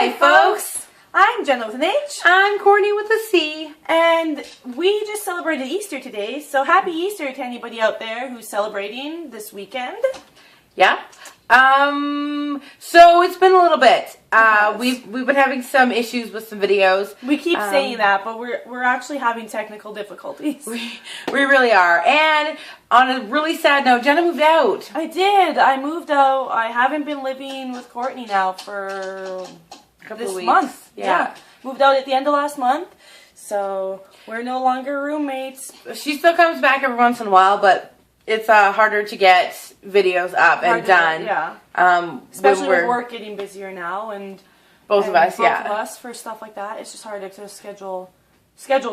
Hi, folks. I'm Jenah with an H. I'm Courtney with a C. And we just celebrated Easter today, so happy Easter to anybody out there who's celebrating this weekend. Yeah. So it's been a little bit. We've been having some issues with some videos. We keep saying that, but we're actually having technical difficulties. We really are. And on a really sad note, Jenah moved out. I did. I moved out. I haven't been living with Courtney now for A couple of weeks. month. Yeah. Moved out at the end of last month, so we're no longer roommates. She still comes back every once in a while, but it's harder to get videos up and done. Yeah. Especially with work getting busier now, and both of us for stuff like that. It's just harder to schedule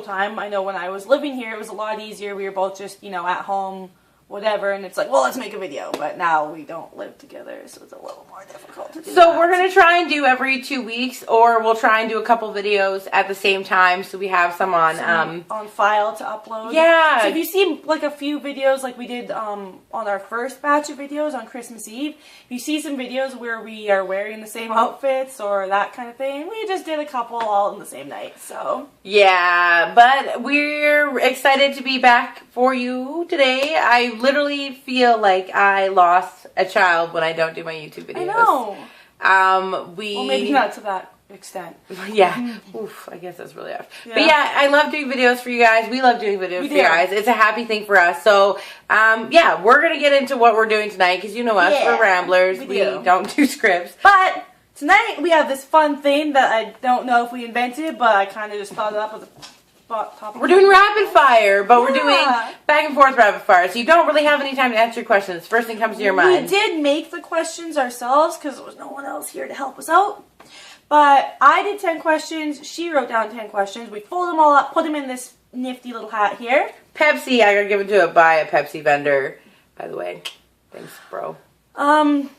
time. I know when I was living here, it was a lot easier. We were both just at home, whatever, and it's like, well, let's make a video. But now we don't live together, so it's a little more difficult to do. So we're gonna try and do every 2 weeks, or we'll try and do a couple videos at the same time, so we have some on file to upload. Yeah. So if you see like a few videos, like we did on our first batch of videos on Christmas Eve, if you see some videos where we are wearing the same outfits or that kind of thing, we just did a couple all in the same night. So yeah, but we're excited to be back for you today. I literally feel like I lost a child when I don't do my YouTube videos. I know. Well, maybe not to that extent. Yeah. Oof, I guess that's really rough. Yeah. But yeah, I love doing videos for you guys. We love doing videos for you guys. It's a happy thing for us. So, yeah, we're going to get into what we're doing tonight because you know us, we're ramblers. We don't do scripts. But tonight we have this fun thing that I don't know if we invented, but I kind of just thought it up with we're doing rapid fire, but we're doing back and forth rapid fire, so you don't really have any time to answer questions. First thing comes to your mind. We did make the questions ourselves because there was no one else here to help us out. But I did 10 questions. She wrote down 10 questions. We folded them all up, put them in this nifty little hat here. Pepsi, I got given to by a Pepsi vendor, by the way. Thanks, bro. So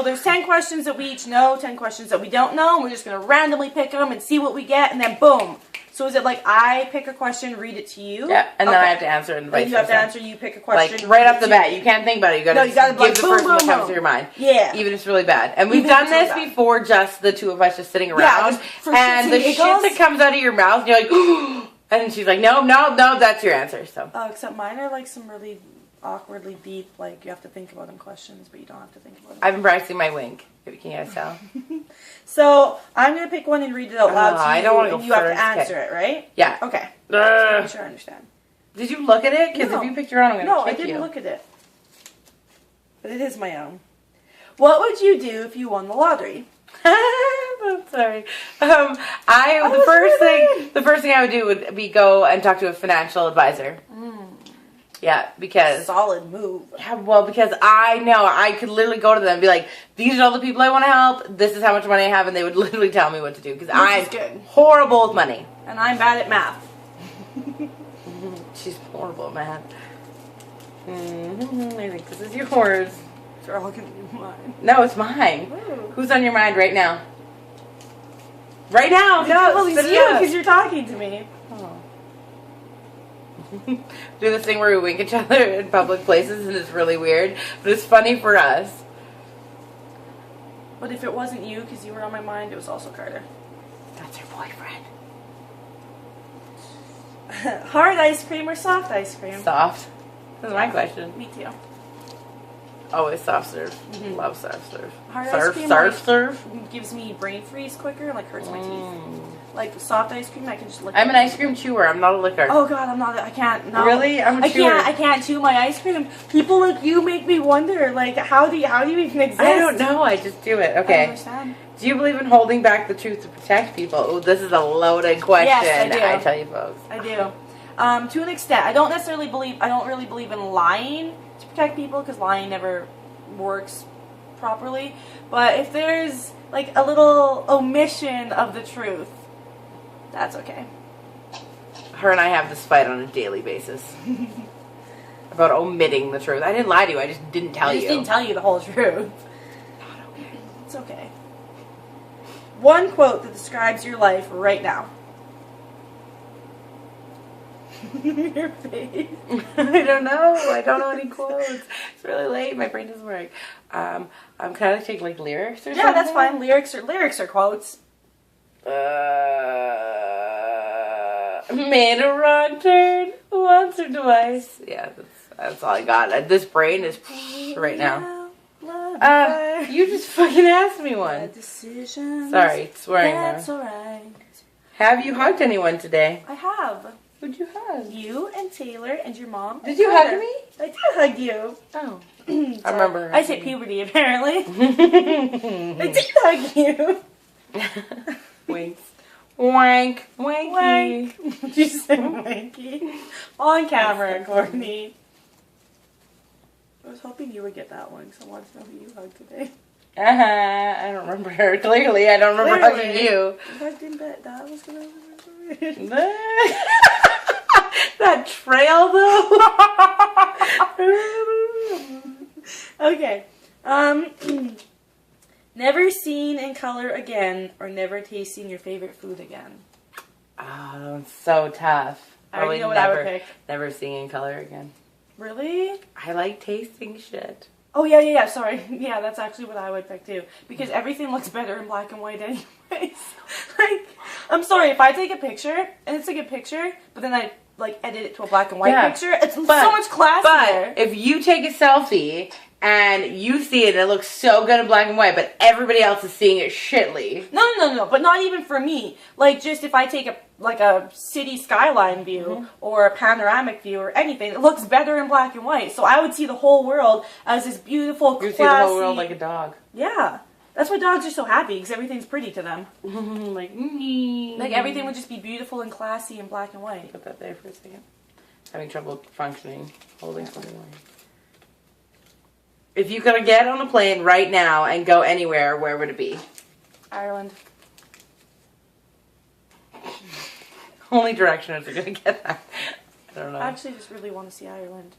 there's 10 questions that we each know, 10 questions that we don't know, and we're just going to randomly pick them and see what we get, and then boom. So is it like I pick a question, read it to you? Yeah, and then I have to answer it and vice versa. You have to answer, you pick a question. Like, right off the bat, you can't think about it. You gotta give the first one that comes to your mind. Yeah. Even if it's really bad. And we've done this before, just the two of us just sitting around. Yeah, and the shit that comes out of your mouth, and you're like, and she's like, no, that's your answer. So. Except mine are like some really awkwardly deep, like you have to think about them questions, but you don't have to think about them. I've been practicing my wink, if you can guys tell. So I'm gonna pick one and read it out loud to you, I don't want to go and you have to answer it, right? Yeah. Okay. I'm sure I understand. Did you look at it? Because if you picked your own, I'm gonna kick you. No, I didn't look at it. But it is my own. What would you do if you won the lottery? I'm sorry. The first thing I would do would be go and talk to a financial advisor. Yeah, because... Solid move. Yeah, well, because I know I could literally go to them and be like, these are all the people I want to help, this is how much money I have, and they would literally tell me what to do, because I'm horrible with money. And I'm bad at math. She's horrible at math. I think this is yours. It's all going to be mine. No, it's mine. Ooh. Who's on your mind right now? Right now! No, it's you, because you're talking to me. Oh. Do this thing where we wink at each other in public places and it's really weird, but it's funny for us. But if it wasn't you, because you were on my mind, it was also Carter. That's your boyfriend. Hard ice cream or soft ice cream? Soft. That's my question. Me too. Always soft serve. Love soft serve. Hard ice cream serve gives me brain freeze quicker and like hurts my teeth. Like soft ice cream, I can just lick I'm an ice cream chewer. I'm not a licker. Oh God, I'm not. I can't. No. Really? I'm a chewer. I can't chew my ice cream. People like you make me wonder. Like, how do you even exist? I don't know. I just do it. Okay. I understand. Do you believe in holding back the truth to protect people? Oh, this is a loaded question. Yes, I do. I tell you, folks. I do. To an extent, I don't really believe in lying to protect people because lying never works properly. But if there's like a little omission of the truth, that's okay. Her and I have this fight on a daily basis about omitting the truth. I didn't lie to you. I just didn't tell you. I just didn't tell you the whole truth. Not okay. It's okay. One quote that describes your life right now. Your face. I don't know. I don't know any quotes. It's really late. My brain doesn't work. I'm kind of taking like lyrics or something. Yeah, that's fine. Lyrics are quotes. Made a wrong turn once or twice. Yeah, that's all I got. This brain is right now. You just fucking asked me one. Sorry, swearing now. That's alright. Have you hugged anyone today? I have. Who'd you hug? You and Taylor and your mom. Did you hug me? I did hug you. Oh. I remember. I say puberty, apparently. I did hug you. Winks. Wank. Wanky. Wank. Did you say wanky? On camera, Courtney. I was hoping you would get that one because I wanted to know who you hugged today. I don't remember her. Clearly, I don't remember hugging you. I didn't bet that was going to remember it. That trail, though. Okay. Never seen in color again, or never tasting your favorite food again. Oh, that one's so tough. I already know what I would pick. Never seeing in color again. Really? I like tasting shit. Oh, yeah, sorry. Yeah, that's actually what I would pick, too. Because everything looks better in black and white anyways. Like, I'm sorry, if I take a picture, and it's a good picture, but then I, like, edit it to a black and white picture, it's so much classier. But if you take a selfie, and you see it, and it looks so good in black and white, but everybody else is seeing it shitly. No, but not even for me. Like, just if I take a city skyline view, or a panoramic view, or anything, it looks better in black and white. So I would see the whole world as this beautiful, classy... You see the whole world like a dog. Yeah. That's why dogs are so happy, because everything's pretty to them. Like everything would just be beautiful and classy in black and white. Put that there for a second. Having trouble functioning, holding something away. If you could get on a plane right now and go anywhere, where would it be? Ireland. Only directioners are going to get that. I don't know. I actually just really want to see Ireland.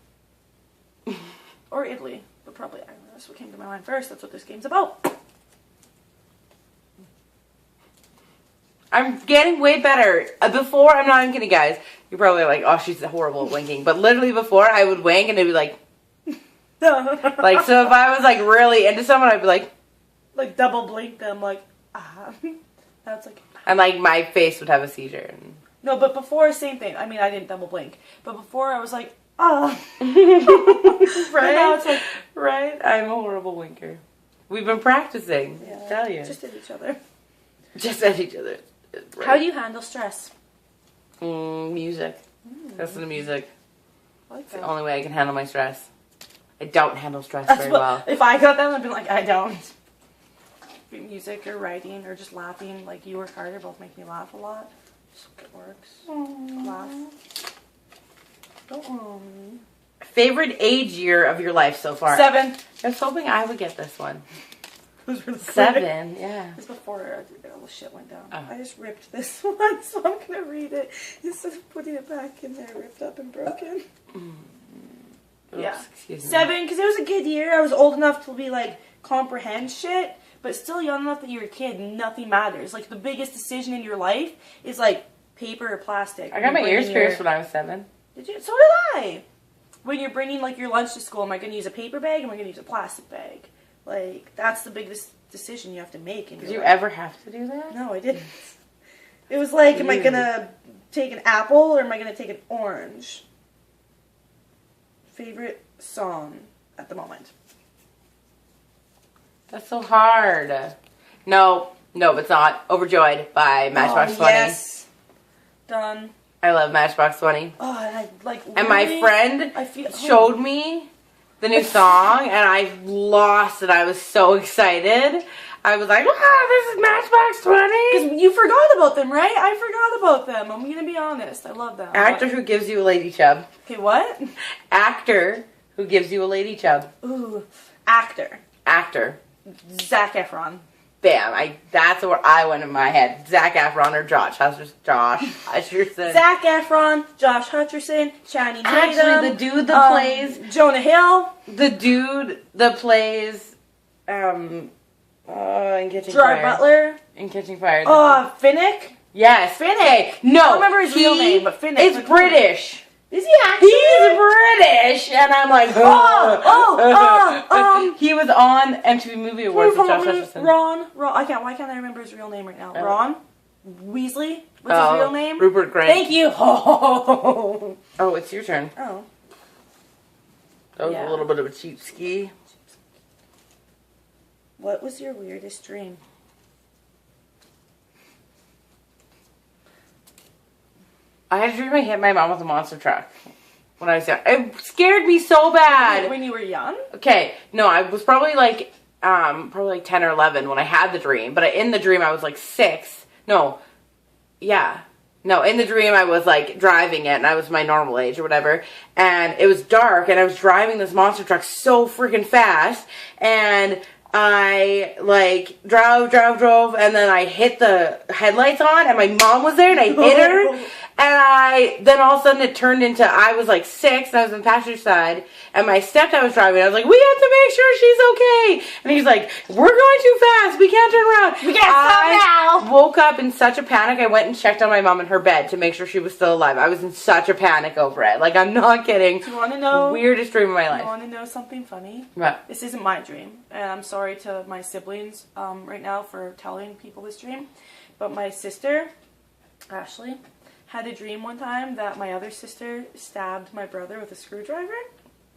Or Italy, but probably Ireland. That's what came to my mind first. That's what this game's about. I'm getting way better. Before, I'm not even kidding, guys. You're probably like, oh, she's horrible at winking. But literally before, I would wink and it'd be like... like, so if I was like really into someone, I'd be like... Like double blink them, like, ah. That's like... And like my face would have a seizure. No, but before, same thing. I mean, I didn't double blink. But before, I was like, ah. Right? Now it's like... Right? I'm a horrible winker. We've been practicing. Yeah. I tell you. Just at each other. Just at each other. Right. How do you handle stress? Music. Listen to music. It's the only way I can handle my stress. I don't handle stress very well. If I got that, I'd be like, I don't. Music or writing or just laughing, like you work harder, both make me laugh a lot. Just it works. Laugh. Don't worry. Favorite age year of your life so far? 7. I was hoping I would get this one. It was really 7, yeah. It was before all the shit went down. Oh. I just ripped this one, so I'm going to read it instead of putting it back in there, ripped up and broken. Oops, yeah. Excuse me. 7, because it was a good year. I was old enough to be, like, comprehend shit, but still young enough that you're a kid and nothing matters. Like, the biggest decision in your life is, like, paper or plastic. I got my ears pierced when I was 7. Did you? So did I. When you're bringing, like, your lunch to school, am I going to use a paper bag or am I going to use a plastic bag? Like, that's the biggest decision you have to make. Did you ever have to do that? No, I didn't. It was like, am I going to take an apple or am I going to take an orange? Favorite song at the moment? That's so hard. No, it's not. Overjoyed by Matchbox 20. Yes. Done. I love Matchbox 20. Oh, and I like. And my friend showed me the new song, and I lost it. I was so excited. I was like, wow, this is Matchbox 20. Because you forgot about them, right? I forgot about them. I'm going to be honest. I love them. Actor who gives you a lady chub. Okay, what? Actor who gives you a lady chub. Ooh. Actor. Zac Efron. Bam. That's where I went in my head. Zac Efron or Josh Hutcherson. Zac Efron, Josh Hutcherson, Channing Tatum. Actually, the dude that plays... Jonah Hill. The dude that plays... in Catching Gerard Fire. Butler. In Catching Fire. Finnick. Yes. Finnick. No. I don't remember his real name, but Finnick. It's British. Is he actually? He's British, and I'm like, he was on MTV Movie Awards with Josh Hutcherson. Ron. Why can't I remember his real name right now? Ron Weasley. What's his real name? Rupert Grint. Thank you. Oh, it's your turn. Oh. That was a little bit of a cheap ski. What was your weirdest dream? I had a dream I hit my mom with a monster truck when I was young. It scared me so bad. When you were young? Okay, no, I was probably like 10 or 11 when I had the dream. But in the dream, I was like 6. No, in the dream, I was like driving it, and I was my normal age or whatever. And it was dark, and I was driving this monster truck so freaking fast, and I like drove, and then I hit the headlights on, and my mom was there, and I hit her. And then all of a sudden it turned into, I was like 6, and I was on the passenger side, and my stepdad was driving. I was like, we have to make sure she's okay. And he's like, we're going too fast. We can't turn around. We can't stop now. I woke up in such a panic. I went and checked on my mom in her bed to make sure she was still alive. I was in such a panic over it. Like, I'm not kidding. Do you want to know? Weirdest dream of my life. You want to know something funny? What? This isn't my dream, and I'm sorry to my siblings right now for telling people this dream. But my sister, Ashley, had a dream one time that my other sister stabbed my brother with a screwdriver.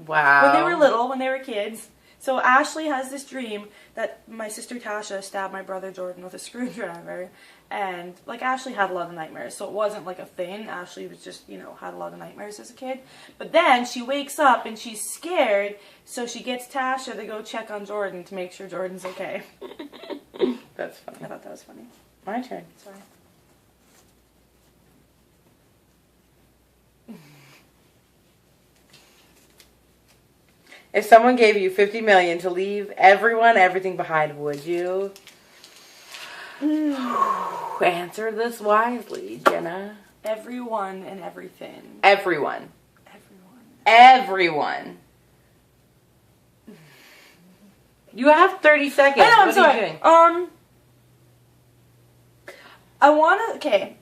Wow. When they were little, when they were kids. So Ashley has this dream that my sister Tasha stabbed my brother Jordan with a screwdriver. And, like, Ashley had a lot of nightmares, so it wasn't, like, a thing. Ashley was just, had a lot of nightmares as a kid. But then she wakes up and she's scared, so she gets Tasha to go check on Jordan to make sure Jordan's okay. That's funny. I thought that was funny. My turn. Sorry. If someone gave you $50 million to leave everyone, everything behind, would you? Answer this wisely, Jenna. Everyone and everything. Everyone. Everyone. You have 30 seconds. I know, I'm what sorry. Are you doing? I wanna. Okay.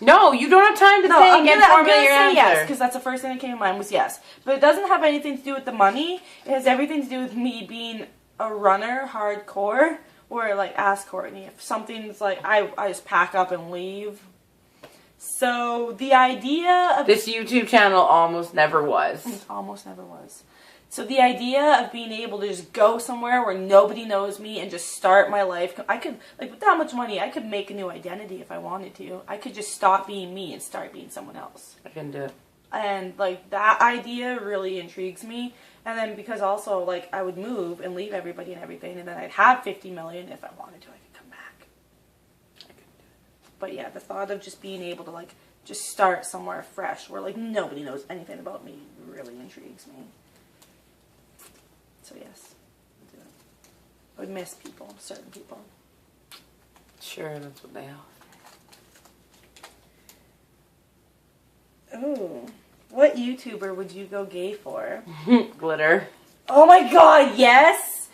No, you don't have time to think I'm and gonna formulate your say answer. yes, because that's the first thing that came to mind was yes. But it doesn't have anything to do with the money. It has everything to do with me being a runner, hardcore, or like ask Courtney if something's like I just pack up and leave. So the idea of this YouTube channel almost never was. It almost never was. So the idea of being able to just go somewhere where nobody knows me and just start my life, I could, like, with that much money, I could make a new identity if I wanted to. I could just stop being me and start being someone else. I can do it. And, like, that idea really intrigues me. And then because also, like, I would move and leave everybody and everything, and then I'd have $50 million if I wanted to. I could come back. I could do it. But yeah, the thought of just being able to, like, just start somewhere fresh where, like, nobody knows anything about me really intrigues me. So yes, I'd do it. I would miss people, certain people. Sure, that's what they are. Ooh, what YouTuber would you go gay for? Glitter. Oh my god, yes!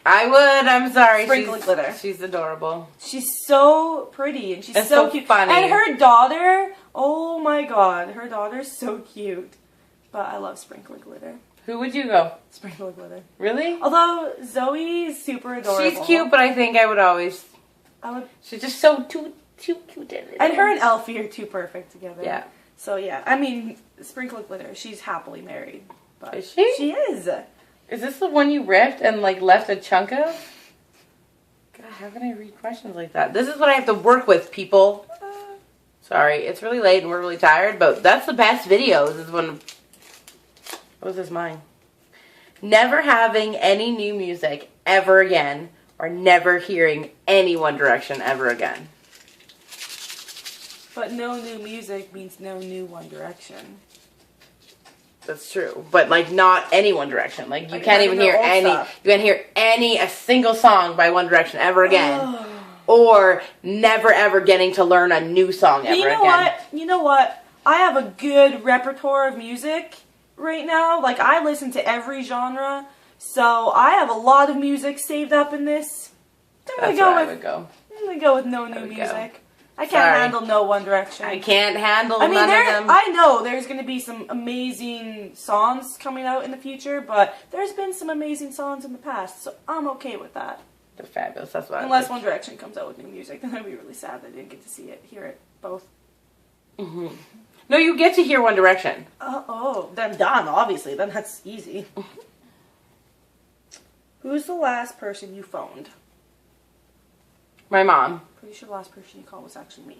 I would, I'm sorry. Sprinkle glitter. She's adorable. She's so pretty and she's so cute. Funny. And her daughter, oh my god, her daughter's so cute. But I love Sprinkle Glitter. Who would you go? Sprinkle Glitter. Really? Although Zoe's super adorable. She's cute, but I think I would always. She's just so too cute. And her and Elfie are too perfect together. Yeah. So yeah, I mean, Sprinkle Glitter. She's happily married. But is she? She is. Is this the one you ripped and like left a chunk of? God, how can I read questions like that? This is what I have to work with, people. Sorry, it's really late and we're really tired, but that's the best videos. Is when. What was this mine? Never having any new music ever again, or never hearing any One Direction ever again. But no new music means no new One Direction. That's true, but like not any One Direction. Like you can't even hear any. Stuff. You can't hear a single song by One Direction ever again, or never ever getting to learn a new song ever again. You know what? I have a good repertoire of music right now. Like, I listen to every genre, so I have a lot of music saved up in this. I'm gonna go with no new music. I can't handle no One Direction. I can't handle none of them. I know there's going to be some amazing songs coming out in the future, but there's been some amazing songs in the past, so I'm okay with that. They're fabulous. That's what Unless One Direction comes out with new music, then I'd be really sad that I didn't get to hear it both. Mm-hmm. No, you get to hear One Direction. Then done, obviously. Then that's easy. Who's the last person you phoned? My mom. Pretty sure the last person you called was actually me.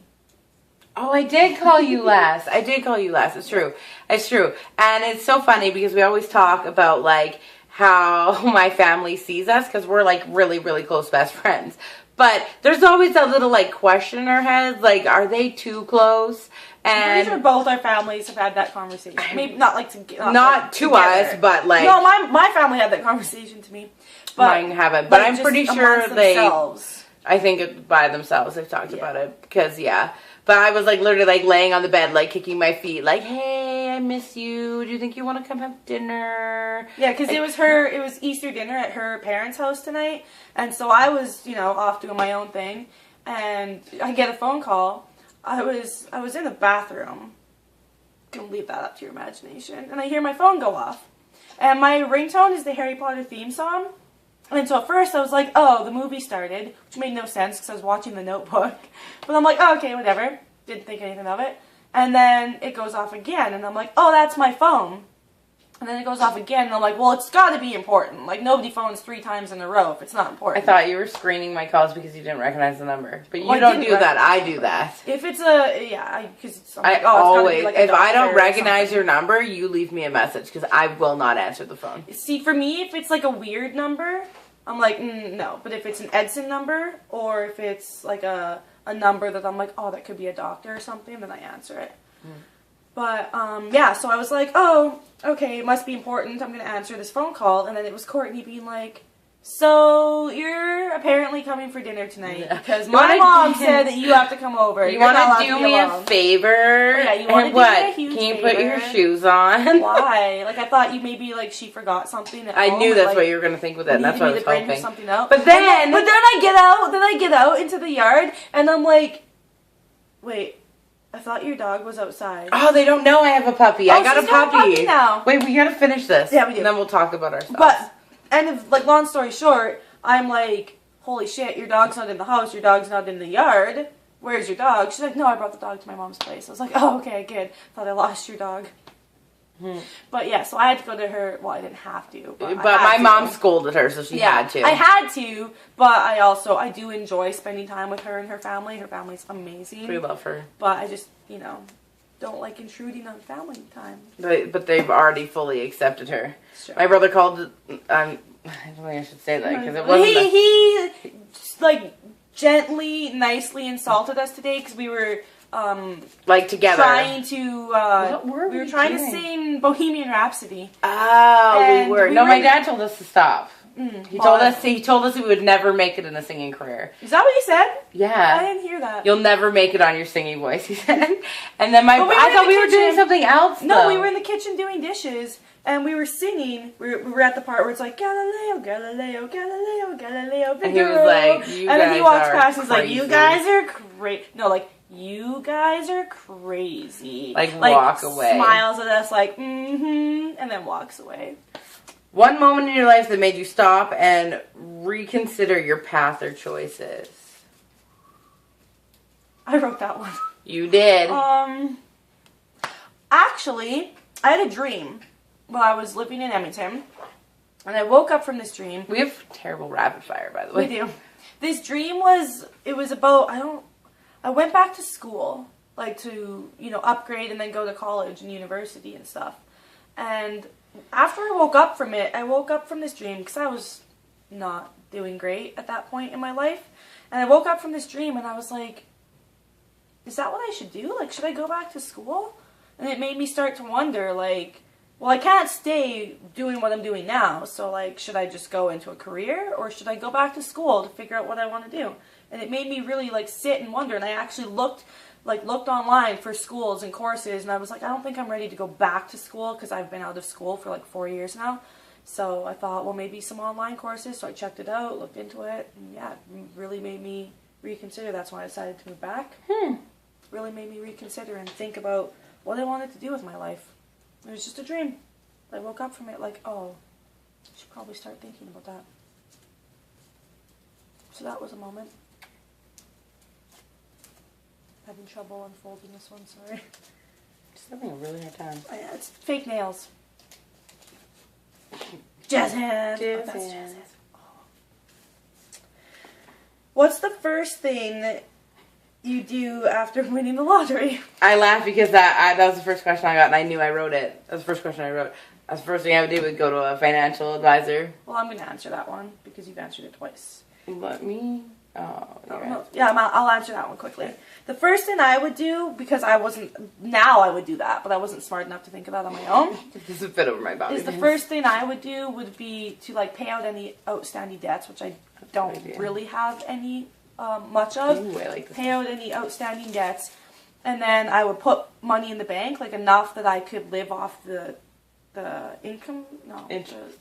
Oh, I did call you last. It's true. It's true. And it's so funny because we always talk about, like, how my family sees us because we're, like, really, really close best friends. But there's always that little, like, question in our heads, like, are they too close? And I'm pretty sure both our families have had that conversation. Maybe not, like, not to us, but, like... No, my family had that conversation to me. But, mine haven't. But I'm pretty sure they... Themselves. I think by themselves they've talked about it. Because, yeah. But I was, like, literally, like, laying on the bed, like, kicking my feet. Like, hey, I miss you. Do you think you want to come have dinner? Yeah, because it was Easter dinner at her parents' house tonight. And so I was, off doing my own thing. And I get a phone call. I was in the bathroom. Don't leave that up to your imagination. And I hear my phone go off. And my ringtone is the Harry Potter theme song. And so at first I was like, oh, the movie started, which made no sense because I was watching The Notebook. But I'm like, oh, okay, whatever. Didn't think anything of it. And then it goes off again, and I'm like, oh, that's my phone. And then it goes off again, and I'm like, well, it's got to be important. Like, nobody phones 3 times in a row if it's not important. I thought you were screening my calls because you didn't recognize the number. But you don't do that. I do that. If it's because it's like, always, like if I don't recognize your number, you leave me a message because I will not answer the phone. See, for me, if it's like a weird number, I'm like, no. But if it's an Edson number, or if it's like a number that I'm like, oh, that could be a doctor or something, then I answer it. But, yeah, so I was like, oh, okay, it must be important. I'm going to answer this phone call. And then it was Courtney being like, so you're apparently coming for dinner tonight because my mom said that you have to come over. You want to do me a favor? Oh, yeah, you want to do me a huge favor. Can you put your shoes on? Why? Like, I thought you maybe, like, she forgot something at home. I knew that's what you were going to think with it, and that's what I was hoping. Something out. But then I get out into the yard, and I'm like, wait. I thought your dog was outside. Oh, they don't know I have a puppy. I got a puppy now. Wait, we gotta finish this. Yeah, we do. And then we'll talk about ourselves. But, long story short, I'm like, holy shit, your dog's not in the house. Your dog's not in the yard. Where's your dog? She's like, no, I brought the dog to my mom's place. I was like, oh, okay, good. Thought I lost your dog. But yeah, so I had to go to her. Well, I didn't have to. But my mom scolded her, so she had to. I had to, but I do enjoy spending time with her and her family. Her family's amazing. We love her. But I just, don't like intruding on family time. But they've already fully accepted her. Sure. My brother called, I don't think I should say that, because it wasn't he like, gently, nicely insulted us today, because we were... together. Trying to, we were trying to sing Bohemian Rhapsody. Oh, we were. No, my dad told us to stop. He told us we would never make it in a singing career. Is that what he said? Yeah. I didn't hear that. You'll never make it on your singing voice, he said. And then I thought we were doing something else, No, we were in the kitchen doing dishes, and we were singing. We were at the part where it's like, Galileo, Galileo, Galileo, Galileo, Figaro. And he was like, you guys and then he walks past and he's like, you guys are crazy. No, like, you guys are crazy. Like walk away. Smiles at us like, and then walks away. One moment in your life that made you stop and reconsider your path or choices. I wrote that one. You did. Actually, I had a dream while I was living in Edmonton. And I woke up from this dream. We have terrible rapid fire, by the way. We do. This dream was about, I went back to school, like to, upgrade and then go to college and university and stuff. And after I woke up from this dream because I was not doing great at that point in my life. And I woke up from this dream and I was like, is that what I should do? Like, should I go back to school? And it made me start to wonder, like, well, I can't stay doing what I'm doing now. So, like, should I just go into a career or should I go back to school to figure out what I want to do? And it made me really, like, sit and wonder. And I actually looked online for schools and courses. And I was like, I don't think I'm ready to go back to school because I've been out of school for, like, 4 years now. So I thought, well, maybe some online courses. So I checked it out, looked into it. And, yeah, it really made me reconsider. That's when I decided to move back. Really made me reconsider and think about what I wanted to do with my life. It was just a dream. I woke up from it like, oh, I should probably start thinking about that. So that was a moment. Having trouble unfolding this one, sorry. Just having a really hard time. Oh, yeah, it's fake nails. Jazz hands. Jazz Oh, that's hands. jazz hands. Oh. What's the first thing that you do after winning the lottery? I laughed because that was the first question I got, and I knew I wrote it. That was the first question I wrote. That's the first thing I would do, would go to a financial advisor. Well, I'm going to answer that one because you've answered it twice. Let me... Oh, no. Yeah, I'll answer that one quickly. The first thing I would do, because I wasn't... Now I would do that, but I wasn't smart enough to think of that on my own. This is a bit over my body. Is the first thing I would do would be to, like, pay out any outstanding debts, which I don't really have any much of. Ooh, I like this. Pay out any outstanding debts. And then I would put money in the bank, like enough that I could live off the income. No.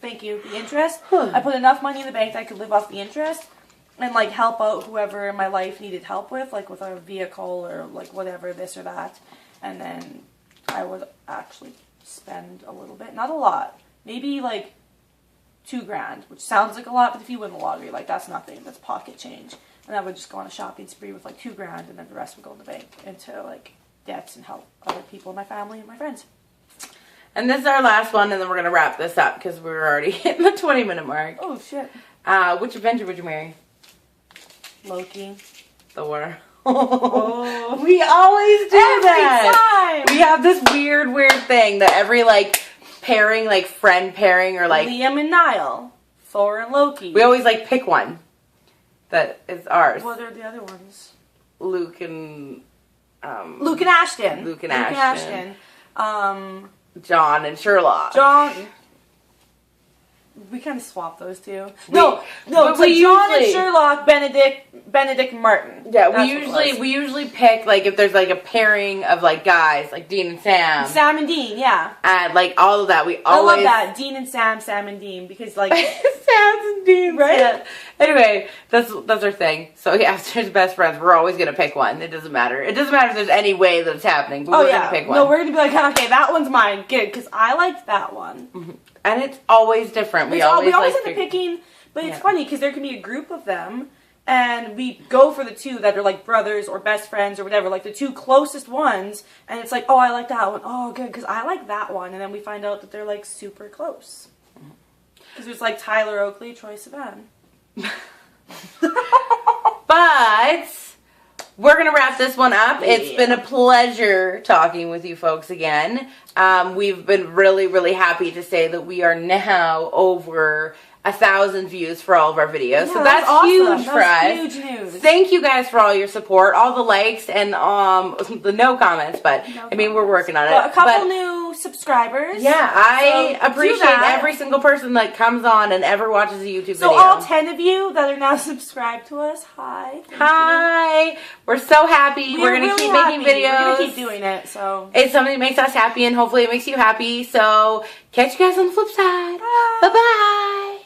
Thank you. The interest. I put enough money in the bank that I could live off the interest. And, like, help out whoever in my life needed help with, like, with a vehicle or, like, whatever, this or that. And then I would actually spend a little bit. Not a lot. Maybe, like, $2,000, which sounds like a lot, but if you win the lottery, like, that's nothing. That's pocket change. And I would just go on a shopping spree with, like, $2,000, and then the rest would go in the bank into, like, debts and help other people in my family and my friends. And this is our last one, and then we're going to wrap this up, because we're already hitting the 20-minute mark. Oh, shit. Which Avenger would you marry? Loki. Thor. Oh. We always do that. Time. We have this weird thing that every, like, pairing, like, friend pairing, or, like... Liam and Niall. Thor and Loki. We always, like, pick one that is ours. What are the other ones? Luke and... Luke and Ashton. Luke and Ashton. John and Sherlock. John... We kind of swapped those two. No, it's we like John and usually... Sherlock, Benedict Yeah, Martin. That's we usually pick, like, if there's, like, a pairing of, like, guys, like Dean and Sam. Sam and Dean, yeah. And, like, all of that, we always... I love that. Dean and Sam, Sam and Dean, because, like... Sam and Dean, right? Yeah. Anyway, that's our thing. So, yeah, if there's best friends, we're always going to pick one. It doesn't matter. It doesn't matter if there's any way that it's happening, but we're going to pick one. No, we're going to be like, okay, that one's mine. Good, because I liked that one. Mm-hmm. And it's always different. We always end up picking, but it's funny because there can be a group of them, and we go for the two that are like brothers or best friends or whatever, like the two closest ones, and it's like, oh, I like that one. Oh, good, because I like that one, and then we find out that they're like super close. Because there's like Tyler Oakley, Troye Sivan. But we're going to wrap this one up. Yeah. It's been a pleasure talking with you folks again. We've been really happy to say that we are now over 1,000 views for all of our videos. Yeah, so that's awesome. Huge for us. Huge news. Thank you guys for all your support, all the likes, and the no comments, but I mean, we're working on it. Well, a couple new subscribers. Yeah, I appreciate every single person that comes on and ever watches a YouTube video. So all 10 of you that are now subscribed to us, hi. Hi. We're so happy. We're going to keep making videos. We're going to keep doing it. So it's something that makes us happy, and hopefully it makes you happy. So catch you guys on the flip side. Bye-bye.